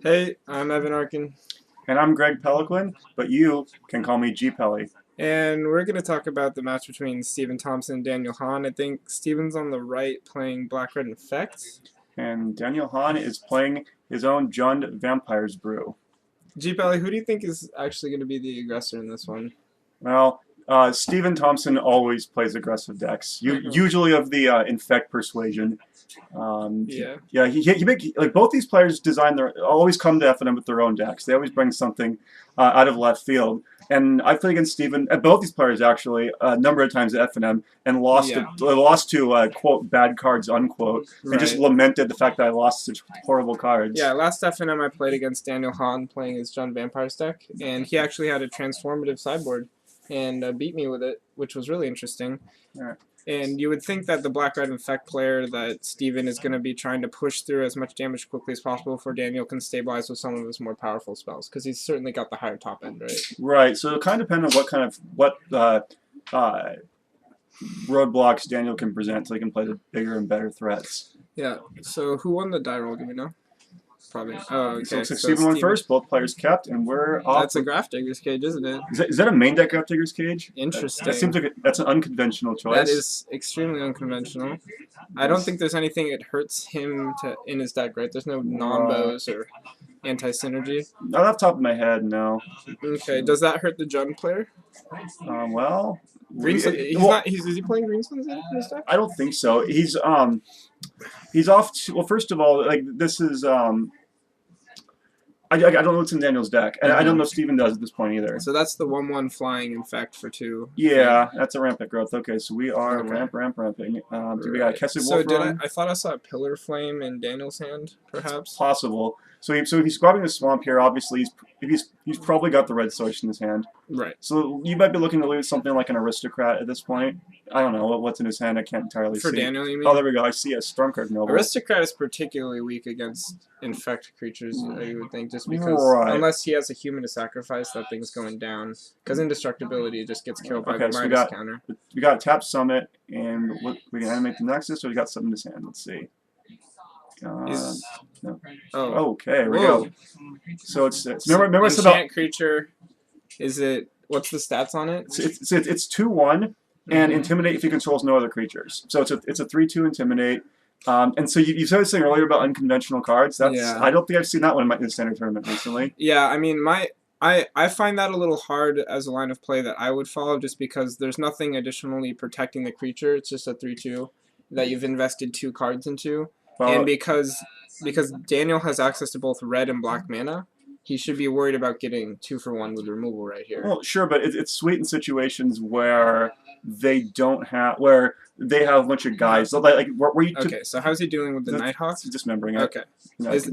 Hey, I'm Evan Arkin, And I'm Greg Peloquin, but you can call me G Pelly. and we're going to talk about the match between Stephen Thompson and Daniel Hahn. I think Stephen's on the right playing Black Red Infect. And Daniel Hahn is playing his own Jund Vampire's Brew. G Pally, who do you think is actually going to be the aggressor in this one? Well, Stephen Thompson always plays aggressive decks, usually of the Infect persuasion. Yeah. Yeah, like both these players design always come to FNM with their own decks. They always bring something out of left field. And I played against Stephen, both these players actually, a number of times at FNM, and lost to quote bad cards unquote, and just Right. lamented the fact that I lost such horrible cards. Yeah, last FNM I played against Daniel Hahn playing his John Vampire's deck, and he actually had a transformative sideboard and beat me with it, which was really interesting. Yeah. And you would think that the Black Red Infect player that Steven is going to be trying to push through as much damage quickly as possible before Daniel can stabilize with some of his more powerful spells, because he's certainly got the higher top end, right? Right. So it kind of depends on what roadblocks Daniel can present, so he can play the bigger and better threats. Yeah. So who won the die roll? Do we know? Probably. Oh, okay. So looks like Stephen won first. Both players kept, and we're off. That's a Graph Digger's Cage, isn't it? Is that a main deck Graph Digger's Cage? Interesting. That seems like that's an unconventional choice. That is extremely unconventional. I don't think there's anything that hurts him in his deck, right? There's no non-bows or anti-synergy. Not off the top of my head, no. Okay. Does that hurt the Jund player? Well, Greensland, is he playing Greenslands in his deck? I don't think so. He's off. Well, first of all, like this is I don't know what's in Daniel's deck, and I don't know if Steven does at this point either. So that's the 1/1 flying Infect for 2. Yeah, that's a rampant growth. Okay, so we are ramping. Do we got a Kessid Wolf? So I thought I saw a Pillar Flame in Daniel's hand, perhaps? It's possible. So if he's grabbing the swamp here, obviously he's probably got the red source in his hand. Right. So you might be looking to lose something like an Aristocrat at this point. I don't know what's in his hand. I can't entirely see. For Daniel, you mean? Oh, there we go. I see a Stormcard Noble. Aristocrat is particularly weak against Infect creatures, you would think, just because unless he has a human to sacrifice, that thing's going down. Because indestructibility just gets killed by the minus counter. We got Tap Summit, and we can animate the Nexus, so we got something in his hand. Let's see. No. Oh. Okay, here we go. So it's remember enchant creature. Is it? What's the stats on it? It's 2/1 and intimidate if he controls no other creatures. So it's a 3/2 intimidate. And so you said this thing earlier about unconventional cards. I don't think I've seen that one in the standard tournament recently. Yeah, I mean I find that a little hard as a line of play that I would follow, just because there's nothing additionally protecting the creature. It's just a 3/2 that you've invested 2 cards into. And because Daniel has access to both red and black mana, he should be worried about getting 2-for-1 with removal right here. Well, sure, but it's sweet in situations where they have a bunch of guys. Like where you okay, so how's he doing with the Nighthawk? Dismembering it. Okay. No, that's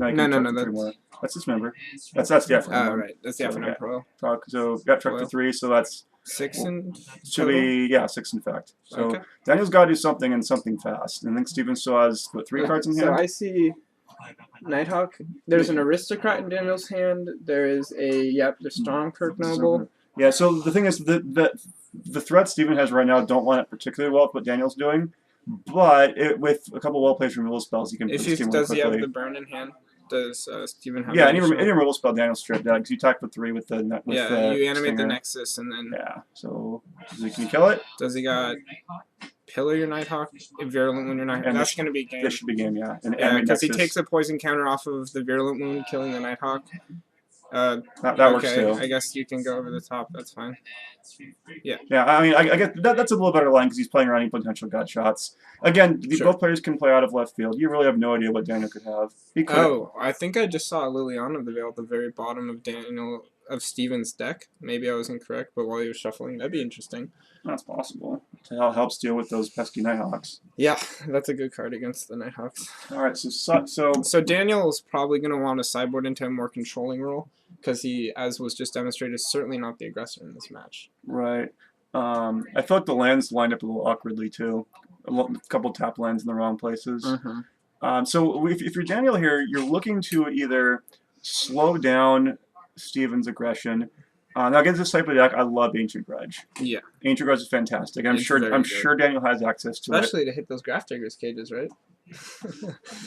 dismember. That's the FNM. Oh, right. That's the FNM Pro. So got truck to 3, so that's 6 in should be 6 in fact. So okay. Daniel's got to do something and something fast. And I think Steven still has 3 cards in hand. So I see Nighthawk. There's an Aristocrat in Daniel's hand. There is the Stormkirk Noble. Yeah. So the thing is the threats Steven has right now don't line up particularly well with what Daniel's doing, but with a couple well-placed removal spells, he can. Does he have the burn in hand? Does Steven have? Yeah, any removal spell Daniel's stripped out because you attack for 3 with the. You animate the Nexus and then. Yeah. So can you kill it? Does he got? Pillar your Nighthawk, Virulent Wound your Nighthawk. That's going to be game. This should be game, yeah. Because he takes a poison counter off of the Virulent Wound, killing the Nighthawk. That works too. I guess you can go over the top. That's fine. Yeah. Yeah, I mean, I get that's a little better line because he's playing around any potential gut shots. Again, both players can play out of left field. You really have no idea what Daniel could have. Oh, I think I just saw Liliana of the Veil at the very bottom of Steven's deck. Maybe I was incorrect, but while he was shuffling, that'd be interesting. That's possible. To help deal with those pesky Nighthawks. Yeah, that's a good card against the Nighthawks. All right, so Daniel is probably going to want to sideboard into a more controlling role because he, as was just demonstrated, is certainly not the aggressor in this match. Right. I feel like the lands lined up a little awkwardly too. A couple tap lands in the wrong places. So if you're Daniel here, you're looking to either slow down Steven's aggression. Now against this type of deck, I love Ancient Grudge. Yeah, Ancient Grudge is fantastic. I'm sure Daniel has access to especially to hit those Graph Digger's cages, right?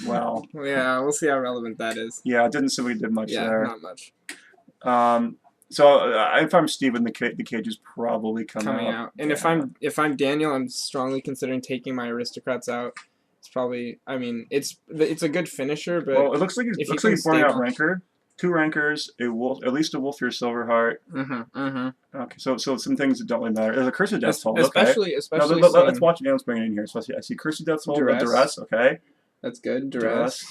Well, yeah, we'll see how relevant that is. Yeah, it didn't seem like it did much there. Not much. So if I'm Steven, the cage is probably coming out. And if I'm Daniel, I'm strongly considering taking my aristocrats out. It's probably, I mean, it's a good finisher, but well, it looks like he's pouring out rancor, 2 rancors, a wolf, at least a wolf or Silverheart. Okay, so some things that don't really matter. There's a Curse of Death Toll. Especially. No, let's watch Daniel's bringing it in here. Especially, I see Curse of Death Toll, Duress. Okay. That's good. Duress.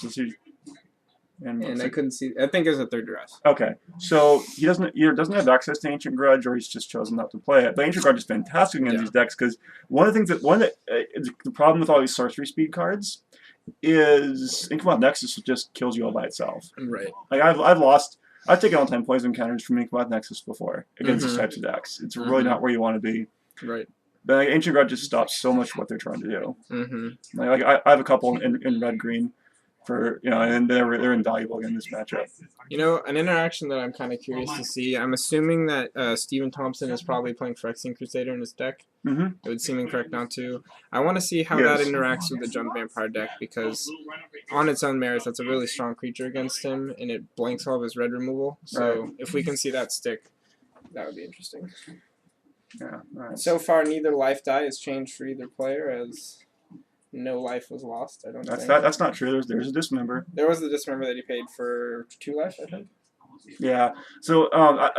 And I couldn't see. I think it was a 3rd Duress. Okay, so he either doesn't have access to Ancient Grudge, or he's just chosen not to play it. But Ancient Grudge is fantastic in these decks because one of the things the problem with all these sorcery speed cards is Inkmoth Nexus just kills you all by itself. Right. Like I've taken all-time poison counters from Inkmoth Nexus before against these types of decks. It's really not where you want to be. Right. But like, Ancient Grudge just stops so much what they're trying to do. Like I have a couple in red-green. And they're invaluable in this matchup. An interaction that I'm kind of curious to see. I'm assuming that Stephen Thompson is probably playing Phyrexian Crusader in his deck. It would seem incorrect not to. I want to see how that interacts with the Jump Vampire deck because, on its own merits, that's a really strong creature against him, and it blanks all of his red removal. So if we can see that stick, that would be interesting. Yeah. Right. So far, neither life die has changed for either player as no life was lost. I don't think. That's not true. There's a dismember. There was a dismember that he paid for 2 life, I think. Yeah. So a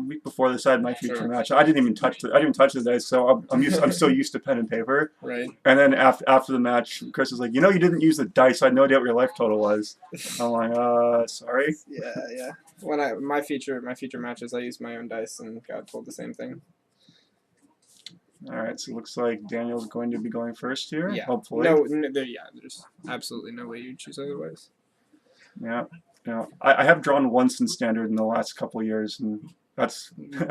week before this, I had my future match. I didn't even touch the dice. So I'm so used to pen and paper. Right. And then after the match, Chris was like, you didn't use the dice. So I had no idea what your life total was. I'm like, sorry. Yeah. When my future matches, I used my own dice and got told the same thing. All right, so it looks like Daniel's going to be going first here. Yeah. Hopefully. There's absolutely no way you'd choose otherwise. Yeah. I have drawn once in Standard in the last couple of years, and that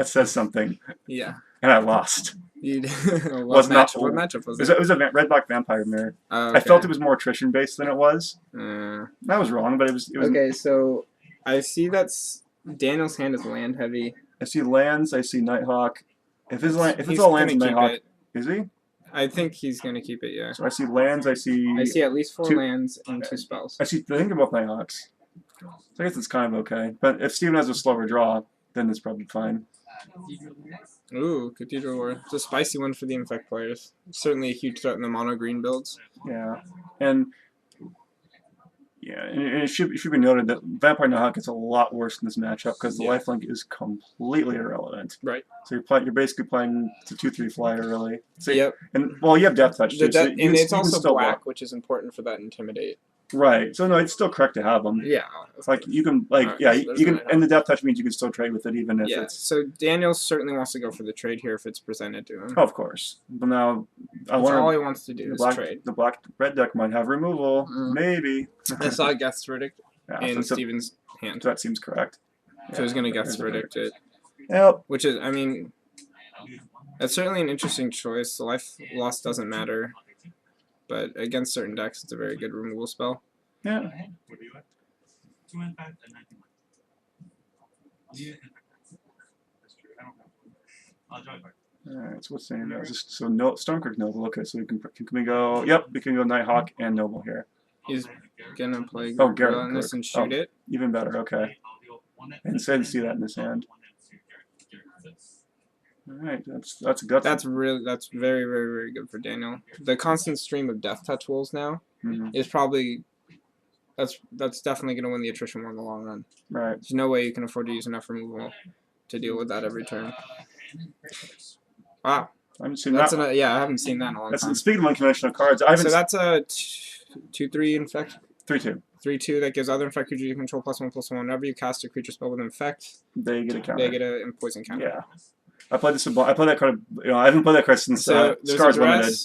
says something. Yeah. And I lost. What matchup was it? It was a red-black vampire mirror. Okay. I felt it was more attrition based than it was. I was wrong, but it was. Okay, so I see that's Daniel's hand is land heavy. I see lands. I see Nighthawk. If it's all lands, Nighthawk, is he? I think he's gonna keep it. Yeah. So I see lands. I see at least 4 lands and 2 spells. I think about Nighthawks. So I guess it's kind of okay. But if Steven has a slower draw, then it's probably fine. Ooh, Cathedral War. It's a spicy one for the Infect players. Certainly a huge threat in the mono green builds. Yeah, and it should be noted that Vampire Nighthawk gets a lot worse in this matchup because the lifelink is completely irrelevant. Right. So you're basically playing the 2/3 flyer really. So yep. And you have Death Touch too. And it's also black, which is important for that Intimidate. Right. So no, it's still correct to have them. Yeah. Like you can you can, and the Death Touch means you can still trade with it even if it's. So Daniel certainly wants to go for the trade here if it's presented to him. Oh, of course. But now all he wants to do is trade. The red deck might have removal. Maybe. I saw Guest's Verdict in Steven's hand. That seems correct. So he's gonna Guest's Verdict it. Yep. Which is, I mean, that's certainly an interesting choice. The life loss doesn't matter. But against certain decks, it's a very good removal spell. Yeah. Alright, so what's the name? So Stormcrook Noble. Okay, so can we go? Yep, we can go Nighthawk and Noble here. He's gonna play Garrett on this and shoot it. Even better. Okay. And so I didn't see that in his hand. Alright, that's very, very, very good for Daniel. The constant stream of Death Touch wolves now is probably that's definitely gonna win the attrition war in the long run. Right. There's no way you can afford to use enough removal to deal with that every turn. Wow. I haven't seen that. I haven't seen that in a long time. Speaking of unconventional cards, so that's a 2/3 infect. 3/2. 3/2 that gives other infect creatures you control +1/+1. Whenever you cast a creature spell with infect, they get a counter. They get a poison counter. Yeah. I played that card. I haven't played that card since Scars Limited.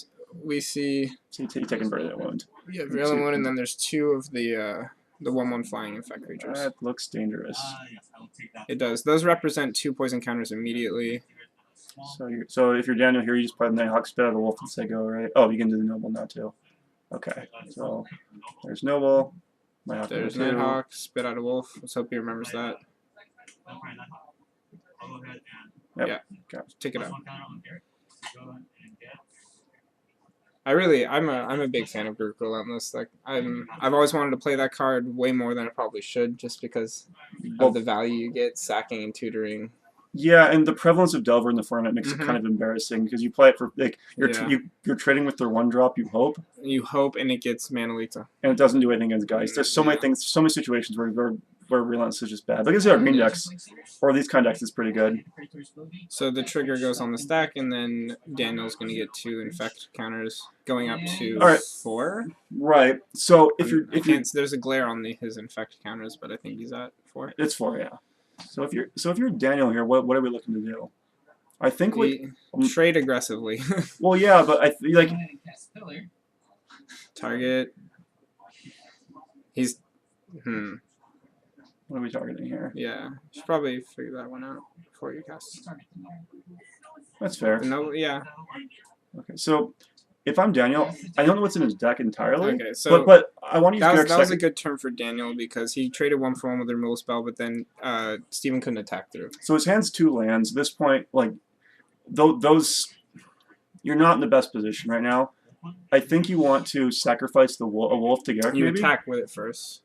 We see. So you take Virulent Wound. Yeah, Virulent Wound, and then there's 2 of the 1/1 flying infect creatures. That looks dangerous. It does. Those represent 2 poison counters immediately. So if you're Daniel here, you just play the Nighthawk, spit out the wolf, and say go, right? Oh, you can do the Noble now too. Okay. So there's Noble. There's Nighthawk, spit out a wolf. Let's hope he remembers that. Yep. Yeah. Okay. Take it out. I'm a big fan of Groot Relentless. Like I've always wanted to play that card way more than I probably should, just because of the value you get sacking and tutoring. Yeah, and the prevalence of Delver in the format makes it kind of embarrassing because you play it for like you're trading with their 1-drop. You hope, and it gets Mana Lita, and it doesn't do anything against guys. There's so many things, so many situations where Relentless is just bad. Like I said, our green decks or these kind of decks is pretty good. So the trigger goes on the stack, and then Daniel's going to get 2 infect counters, going up to 4. Right. So if there's a glare on his infect counters, but I think he's at 4. It's 4, yeah. So if you're Daniel here, what are we looking to do? I think we trade aggressively. Well, yeah, but I like target. He's What are we targeting here? Yeah, you should probably figure that one out before you cast. That's fair. No, yeah. Okay, so if I'm Daniel, I don't know what's in his deck entirely. Okay, so but I want to use that was a good turn for Daniel because he traded 1-for-1 with a removal spell, but then Steven couldn't attack through. So his hand's 2 lands. At this point, like those, you're not in the best position right now. I think you want to sacrifice a wolf to Garrick. You attack with it first.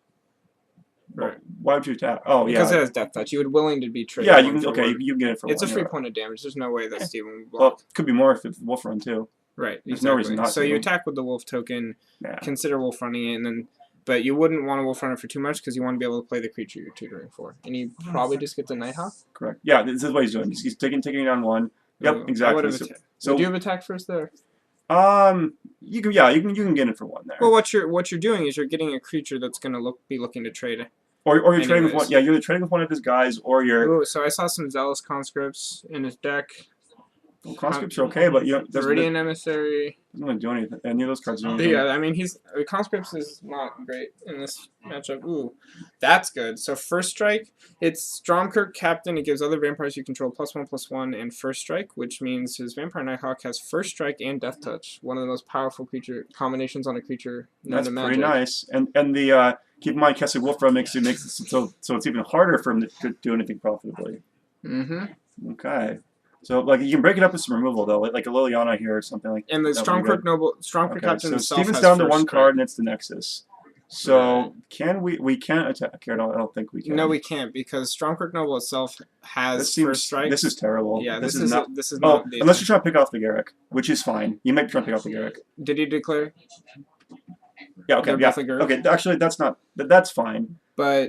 Right. Why would you attack? Oh, yeah. Because it has Death Touch. You would willing to be traded. Yeah, you can. Okay, you can get it for. It's a free point of damage. There's no way that Steven would block. Well, it could be more if it's Wolf Run too. Right. There's no reason not to. So you attack with the Wolf token. Yeah. Consider Wolf running it, and then, but you wouldn't want to Wolf run it for too much because you want to be able to play the creature you're tutoring for, and you probably just get the Nighthawk. Correct. Yeah, this is what he's doing. He's taking it on 1. Yep, exactly. So do you have attack first there? You can. Yeah, you can get it for 1 there. Well, what you're doing is you're getting a creature that's going to be looking to trade. Or you're trading with one. Yeah, you're trading with one of his guys, or you're. Ooh, so I saw some Zealous Conscripts in his deck. Well, conscripts are okay, but Viridian Emissary. Doesn't want to do anything. Any of those cards don't. Yeah, I mean conscripts is not great in this matchup. Ooh, that's good. So first strike, it's Stromkirk Captain. It gives other vampires you control +1/+1 and first strike, which means his Vampire Nighthawk has first strike and Death Touch. One of the most powerful creature combinations on a creature. That's pretty nice. And the keep in mind, casting Wolf Run makes it so it's even harder for him to do anything profitably. Okay. So, like, you can break it up with some removal, though, like a Liliana here or something like that. And the Stromkirk Captain himself Steven's down to 1 card, and it's the Nexus. So, can we can't attack here. I don't think we can. No, we can't, because Stromkirk Noble itself has first strike. This is terrible. Yeah, this is not unless you're trying to pick off the Garrick, which is fine. You might try to pick off the Garrick. Did he declare? Yeah, okay, okay, actually, that's fine. But...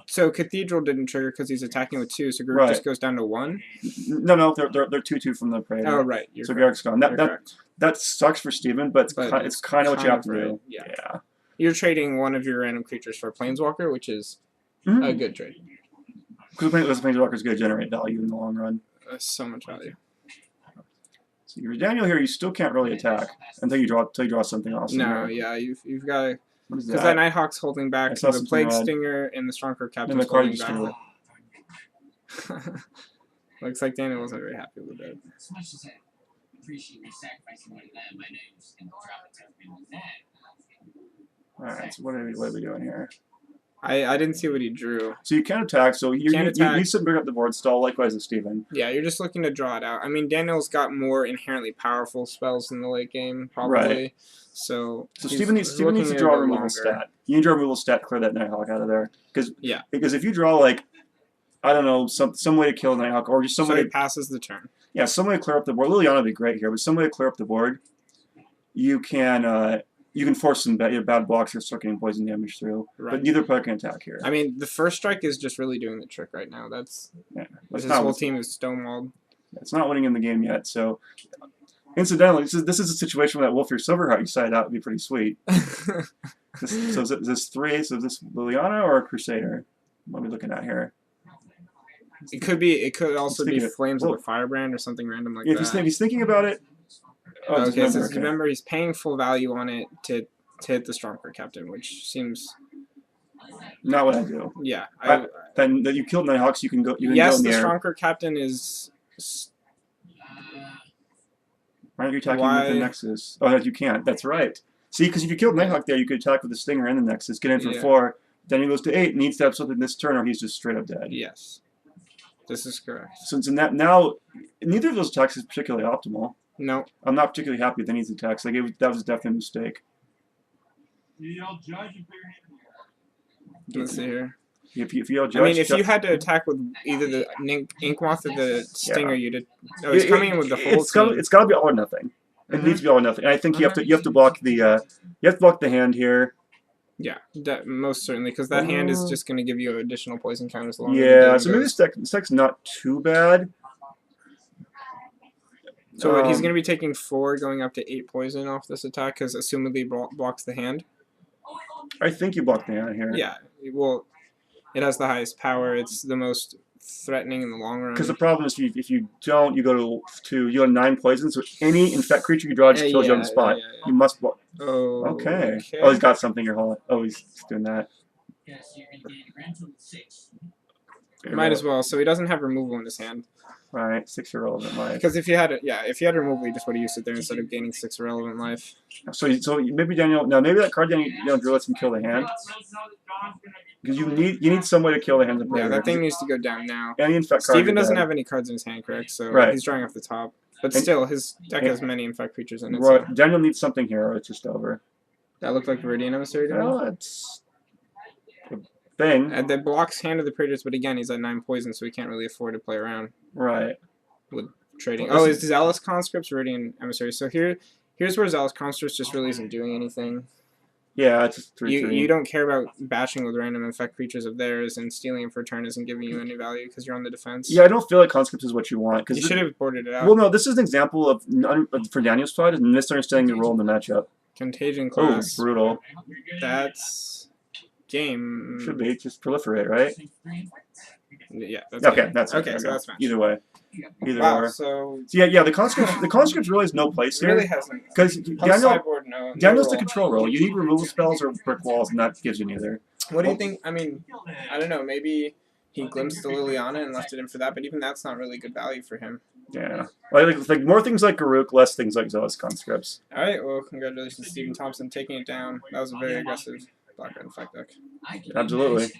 So Cathedral didn't trigger because he's attacking with 2, so Garrick just goes down to 1? No, they're 2/2 from the Praetor. Oh, right. So Garrick's gone. That sucks for Steven, but it's kind of what you have to do. Yeah. You're trading one of your random creatures for a Planeswalker, which is a good trade. Because Planeswalker is going to generate value in the long run. So much value. So you're Daniel here, you still can't really attack until you draw something else. No, yeah, you've got to... Because that Nighthawk's holding back, the Plague Stinger and the Stromkirk Captain's holding back. Looks like Daniel wasn't very happy with that. Alright, so what are we doing here? I didn't see what he drew. So you can attack, so you need to bring up the board stall, likewise as Steven. Yeah, you're just looking to draw it out. I mean, Daniel's got more inherently powerful spells in the late game, probably. Right. So Steven needs to draw a removal stat. You need to draw a removal stat to clear that Nighthawk out of there. Because if you draw, like, I don't know, some way to kill a Nighthawk, or just some way he passes the turn. Yeah, some way to clear up the board. Liliana would be great here, but some way to clear up the board, you can force some bad blocks or start getting poison damage through. Right. But neither player can attack here. I mean, the first strike is just really doing the trick right now. This whole team is stonewalled. It's not winning in the game yet, so... Incidentally, this is a situation where that Wolf or Silverheart you cited out would be pretty sweet. So is this 3 So is this Liliana or a Crusader? What are we looking at here? It could also be Flames of the Firebrand or something random like that. If he's thinking about it... Okay, so remember, he's paying full value on it to hit the Stromkirk Captain, which seems... Not what I do. Yeah. Then you killed Nighthawks, you can go... Yes, the Stromkirk Captain is... Why aren't you attacking with the Nexus? Oh, you can't. That's right. See, because if you killed Nighthawk there, you could attack with the Stinger and the Nexus, get in for 4, then he goes to 8, needs to have something this turn, or he's just straight up dead. Yes. This is correct. Since in that now, neither of those attacks is particularly optimal. No. I'm not particularly happy with any of these attacks. Like that was definitely a mistake. Let's see here. If you judge, I mean, if you had to attack with either the Ink Moth or the Stinger, you'd. Oh, he's coming in with the whole team. It's got to be all or nothing. It needs to be all or nothing. And I think you have to block the hand here. Yeah, most certainly, because that hand is just going to give you additional poison counters. Yeah, so maybe this deck's not too bad. So he's going to be taking 4, going up to 8 poison off this attack, because assumedly blocks the hand. I think you block the hand here. Yeah, well, it has the highest power. It's the most threatening in the long run. Because the problem is, if you don't, you go to 9 poison. So any infect creature you draw just kills you on the spot. You must block. Oh. Okay. Oh, he's got something you're holding. Oh, he's doing that. Might as well. So he doesn't have removal in his hand. Right, 6 irrelevant life. Because if you had removal, you just would have used it there instead of gaining 6 irrelevant life. So maybe Daniel. No, maybe that card Daniel drew lets him kill the hand. Because you need some way to kill the hand. Yeah, that thing needs to go down now. Any infect Steven doesn't have any cards in his hand, correct? So he's drawing off the top. But still, his deck has many infect creatures in it. Right. So. Daniel needs something here, or it's just over. That looked like Viridian Emissary to me. Well, it's a thing. And that blocks Hand of the Predators, but again, he's at 9 poison, so he can't really afford to play around. Right. With trading. Oh, is Zealous Conscripts, Viridian Emissary. So here's where Zealous Conscripts just really isn't doing anything. Yeah, it's 3/3. You don't care about bashing with random infect creatures of theirs, and stealing them for a turn isn't giving you any value because you're on the defense. Yeah, I don't feel like Conscripts is what you want. You should have boarded it out. Well, no, this is an example of, for Daniel's side, misunderstanding your role in the matchup. Contagion class. Oh, brutal. That's game. Should be. Just proliferate, right? Yeah, that's okay. game. That's okay. So that's match. Either way. Either wow, or. So yeah, the conscripts really has no place here. Really hasn't. Because Sideboard, Daniel's the control role. You need removal spells or brick walls, and that gives you neither. What do you think? I mean, I don't know. Maybe he glimpsed the Liliana and left it in for that, but even that's not really good value for him. Yeah. Like more things like Garuk, less things like Zealous Conscripts. All right. Well, congratulations, Stephen Thompson, taking it down. That was a very aggressive black red infect deck. Absolutely.